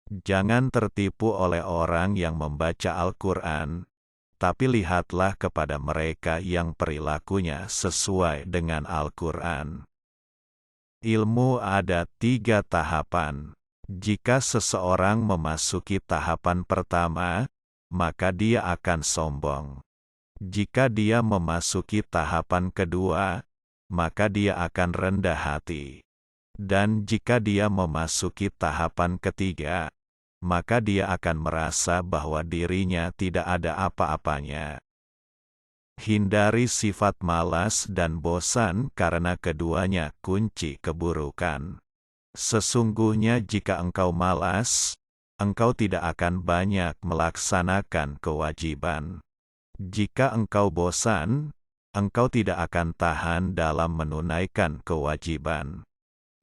Jangan tertipu oleh orang yang membaca Al-Quran, tapi lihatlah kepada mereka yang perilakunya sesuai dengan Al-Quran. Ilmu ada 3 tahapan. Jika seseorang memasuki tahapan pertama, maka dia akan sombong. Jika dia memasuki tahapan kedua, maka dia akan rendah hati. Dan jika dia memasuki tahapan ketiga, maka dia akan merasa bahwa dirinya tidak ada apa-apanya. Hindari sifat malas dan bosan karena keduanya kunci keburukan. Sesungguhnya jika engkau malas, engkau tidak akan banyak melaksanakan kewajiban. Jika engkau bosan, engkau tidak akan tahan dalam menunaikan kewajiban.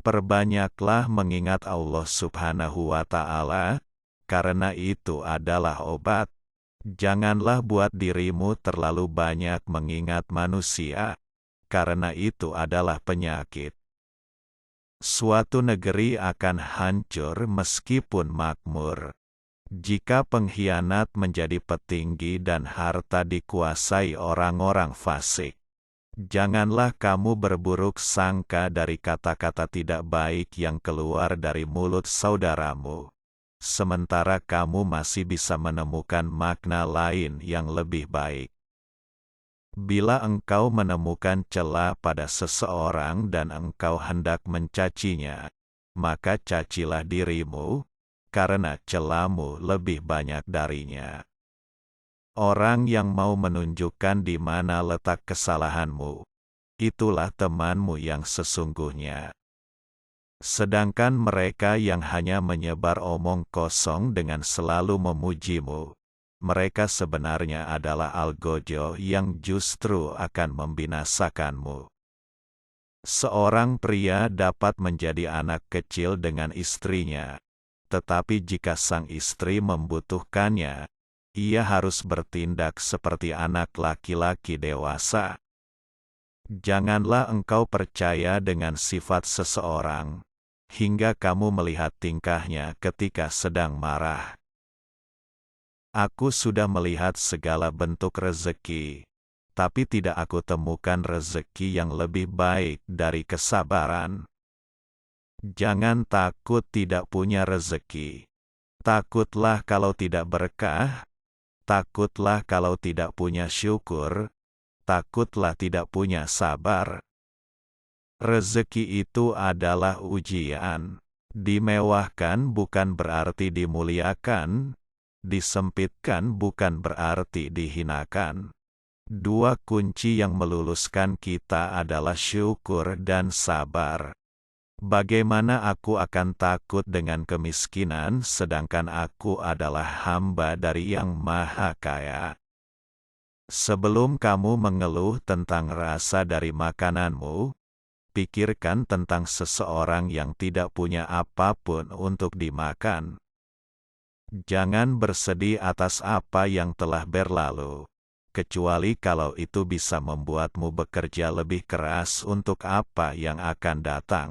Perbanyaklah mengingat Allah Subhanahu wa Ta'ala, karena itu adalah obat. Janganlah buat dirimu terlalu banyak mengingat manusia, karena itu adalah penyakit. Suatu negeri akan hancur meskipun makmur. Jika pengkhianat menjadi petinggi dan harta dikuasai orang-orang fasik. Janganlah kamu berburuk sangka dari kata-kata tidak baik yang keluar dari mulut saudaramu, sementara kamu masih bisa menemukan makna lain yang lebih baik. Bila engkau menemukan celah pada seseorang dan engkau hendak mencacinya, maka cacilah dirimu, karena celahmu lebih banyak darinya. Orang yang mau menunjukkan di mana letak kesalahanmu, itulah temanmu yang sesungguhnya. Sedangkan mereka yang hanya menyebar omong kosong dengan selalu memujimu, mereka sebenarnya adalah algojo yang justru akan membinasakanmu. Seorang pria dapat menjadi anak kecil dengan istrinya, tetapi jika sang istri membutuhkannya, ia harus bertindak seperti anak laki-laki dewasa. Janganlah engkau percaya dengan sifat seseorang, hingga kamu melihat tingkahnya ketika sedang marah. Aku sudah melihat segala bentuk rezeki, tapi tidak aku temukan rezeki yang lebih baik dari kesabaran. Jangan takut tidak punya rezeki. Takutlah kalau tidak berkah. Takutlah kalau tidak punya syukur, takutlah tidak punya sabar. Rezeki itu adalah ujian. Dimewahkan bukan berarti dimuliakan, disempitkan bukan berarti dihinakan. 2 kunci yang meluluskan kita adalah syukur dan sabar. Bagaimana aku akan takut dengan kemiskinan sedangkan aku adalah hamba dari Yang Maha Kaya? Sebelum kamu mengeluh tentang rasa dari makananmu, pikirkan tentang seseorang yang tidak punya apapun untuk dimakan. Jangan bersedih atas apa yang telah berlalu, kecuali kalau itu bisa membuatmu bekerja lebih keras untuk apa yang akan datang.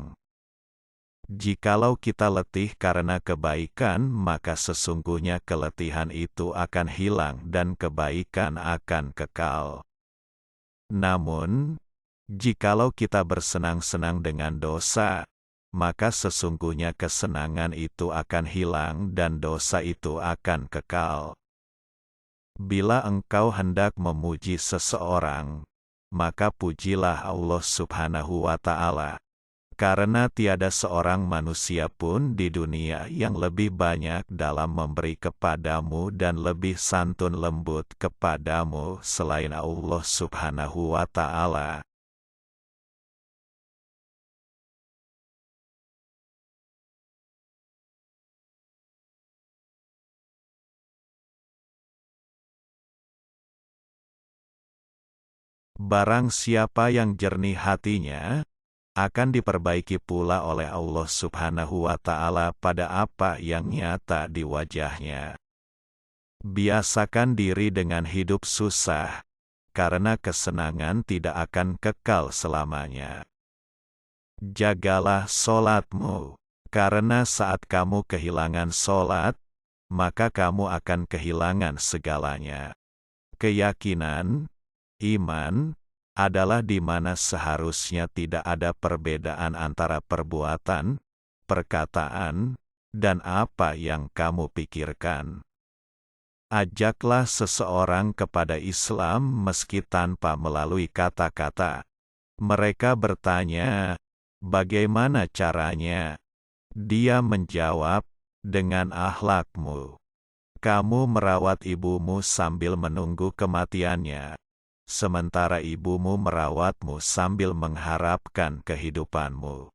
Jikalau kita letih karena kebaikan, maka sesungguhnya keletihan itu akan hilang dan kebaikan akan kekal. Namun, jikalau kita bersenang-senang dengan dosa, maka sesungguhnya kesenangan itu akan hilang dan dosa itu akan kekal. Bila engkau hendak memuji seseorang, maka pujilah Allah Subhanahu wa Ta'ala. Karena tiada seorang manusia pun di dunia yang lebih banyak dalam memberi kepadamu dan lebih santun lembut kepadamu selain Allah Subhanahu wa Ta'ala. Barang siapa yang jernih hatinya, akan diperbaiki pula oleh Allah Subhanahu wa Ta'ala pada apa yang nyata di wajahnya. Biasakan diri dengan hidup susah, karena kesenangan tidak akan kekal selamanya. Jagalah solatmu, Karena saat kamu kehilangan sholat, maka kamu akan kehilangan segalanya. Keyakinan, iman, adalah di mana seharusnya tidak ada perbedaan antara perbuatan, perkataan, dan apa yang kamu pikirkan. Ajaklah seseorang kepada Islam meski tanpa melalui kata-kata. Mereka bertanya, bagaimana caranya? Dia menjawab, dengan akhlakmu. Kamu merawat ibumu sambil menunggu kematiannya, sementara ibumu merawatmu sambil mengharapkan kehidupanmu.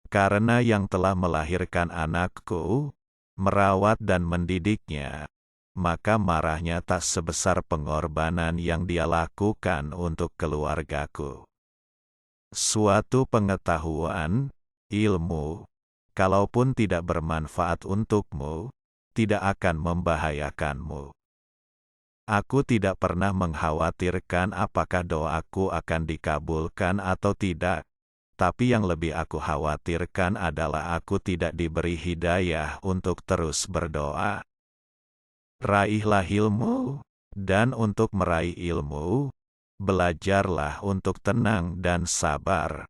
Karena yang telah melahirkan anakku, merawat dan mendidiknya, maka marahnya tak sebesar pengorbanan yang dia lakukan untuk keluargaku. Suatu pengetahuan, ilmu, kalaupun tidak bermanfaat untukmu, tidak akan membahayakanmu. Aku tidak pernah mengkhawatirkan apakah doaku akan dikabulkan atau tidak, tapi yang lebih aku khawatirkan adalah aku tidak diberi hidayah untuk terus berdoa. Raihlah ilmu, dan untuk meraih ilmu, belajarlah untuk tenang dan sabar.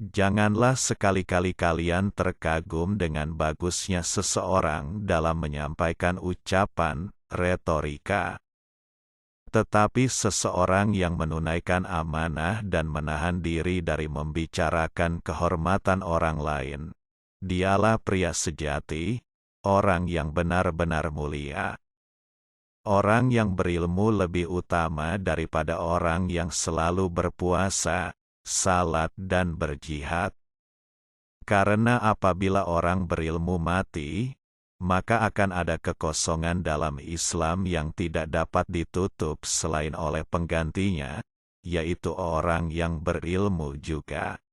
Janganlah sekali-kali kalian terkagum dengan bagusnya seseorang dalam menyampaikan ucapan, retorika. Tetapi seseorang yang menunaikan amanah dan menahan diri dari membicarakan kehormatan orang lain, dialah pria sejati, orang yang benar-benar mulia. Orang yang berilmu lebih utama daripada orang yang selalu berpuasa, salat dan berjihad. Karena apabila orang berilmu mati, maka akan ada kekosongan dalam Islam yang tidak dapat ditutup selain oleh penggantinya, yaitu orang yang berilmu juga.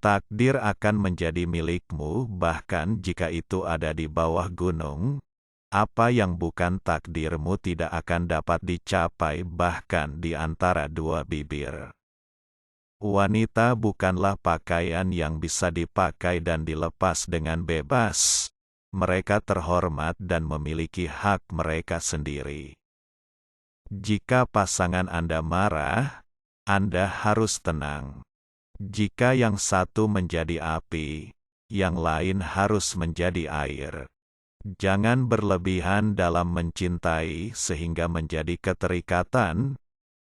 Takdir akan menjadi milikmu bahkan jika itu ada di bawah gunung. Apa yang bukan takdirmu tidak akan dapat dicapai bahkan di antara dua bibir. Wanita bukanlah pakaian yang bisa dipakai dan dilepas dengan bebas. Mereka terhormat dan memiliki hak mereka sendiri. Jika pasangan Anda marah, Anda harus tenang. Jika yang satu menjadi api, yang lain harus menjadi air. Jangan berlebihan dalam mencintai sehingga menjadi keterikatan.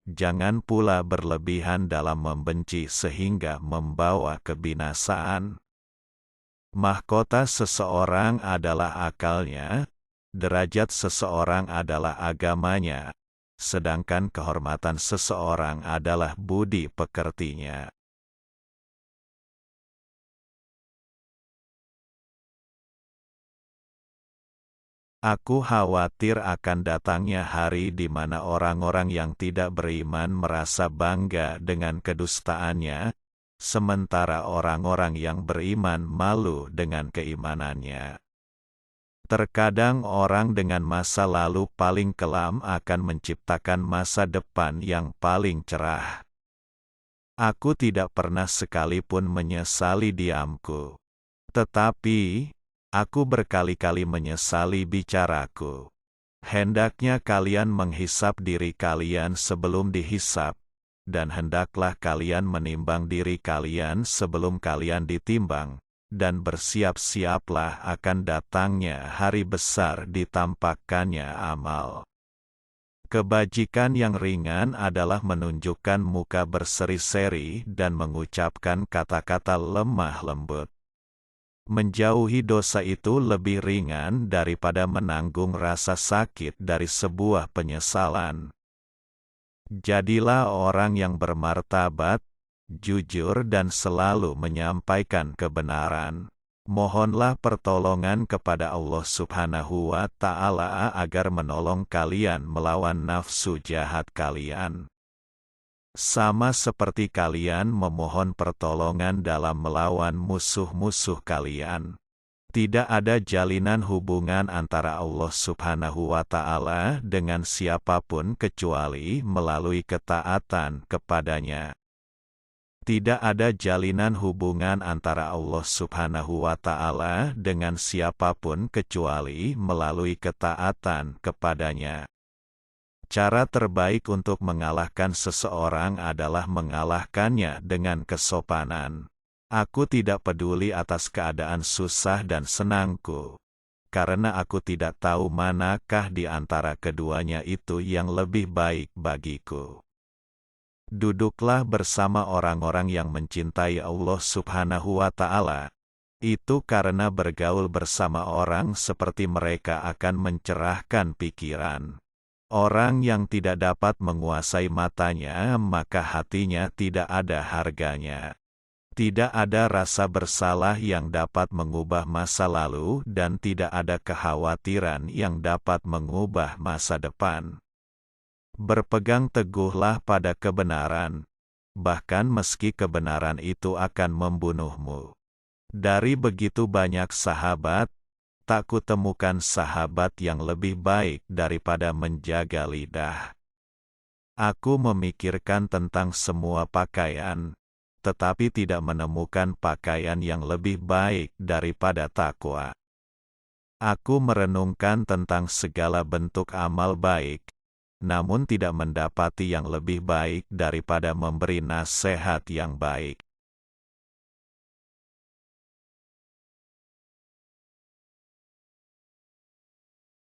Jangan pula berlebihan dalam membenci sehingga membawa kebinasaan. Mahkota seseorang adalah akalnya, derajat seseorang adalah agamanya, sedangkan kehormatan seseorang adalah budi pekertinya. Aku khawatir akan datangnya hari di mana orang-orang yang tidak beriman merasa bangga dengan kedustaannya, sementara orang-orang yang beriman malu dengan keimanannya. Terkadang orang dengan masa lalu paling kelam akan menciptakan masa depan yang paling cerah. Aku tidak pernah sekalipun menyesali diamku. Tetapi, aku berkali-kali menyesali bicaraku. Hendaknya kalian menghisap diri kalian sebelum dihisap, dan hendaklah kalian menimbang diri kalian sebelum kalian ditimbang, dan bersiap-siaplah akan datangnya hari besar ditampakkannya amal. Kebajikan yang ringan adalah menunjukkan muka berseri-seri dan mengucapkan kata-kata lemah lembut. Menjauhi dosa itu lebih ringan daripada menanggung rasa sakit dari sebuah penyesalan. Jadilah orang yang bermartabat, jujur dan selalu menyampaikan kebenaran. Mohonlah pertolongan kepada Allah Subhanahu wa Ta'ala agar menolong kalian melawan nafsu jahat kalian. Sama seperti kalian memohon pertolongan dalam melawan musuh-musuh kalian. Tidak ada jalinan hubungan antara Allah Subhanahu wa Ta'ala dengan siapapun kecuali melalui ketaatan kepadanya. Tidak ada jalinan hubungan antara Allah Subhanahu wa Ta'ala dengan siapapun kecuali melalui ketaatan kepadanya. Cara terbaik untuk mengalahkan seseorang adalah mengalahkannya dengan kesopanan. Aku tidak peduli atas keadaan susah dan senangku, karena aku tidak tahu manakah di antara keduanya itu yang lebih baik bagiku. Duduklah bersama orang-orang yang mencintai Allah Subhanahu wa Ta'ala. Itu karena bergaul bersama orang seperti mereka akan mencerahkan pikiran. Orang yang tidak dapat menguasai matanya, maka hatinya tidak ada harganya. Tidak ada rasa bersalah yang dapat mengubah masa lalu, dan tidak ada kekhawatiran yang dapat mengubah masa depan. Berpegang teguhlah pada kebenaran, bahkan meski kebenaran itu akan membunuhmu. Dari begitu banyak sahabat, tak kutemukan sahabat yang lebih baik daripada menjaga lidah. Aku memikirkan tentang semua pakaian, tetapi tidak menemukan pakaian yang lebih baik daripada takwa. Aku merenungkan tentang segala bentuk amal baik, namun tidak mendapati yang lebih baik daripada memberi nasihat yang baik.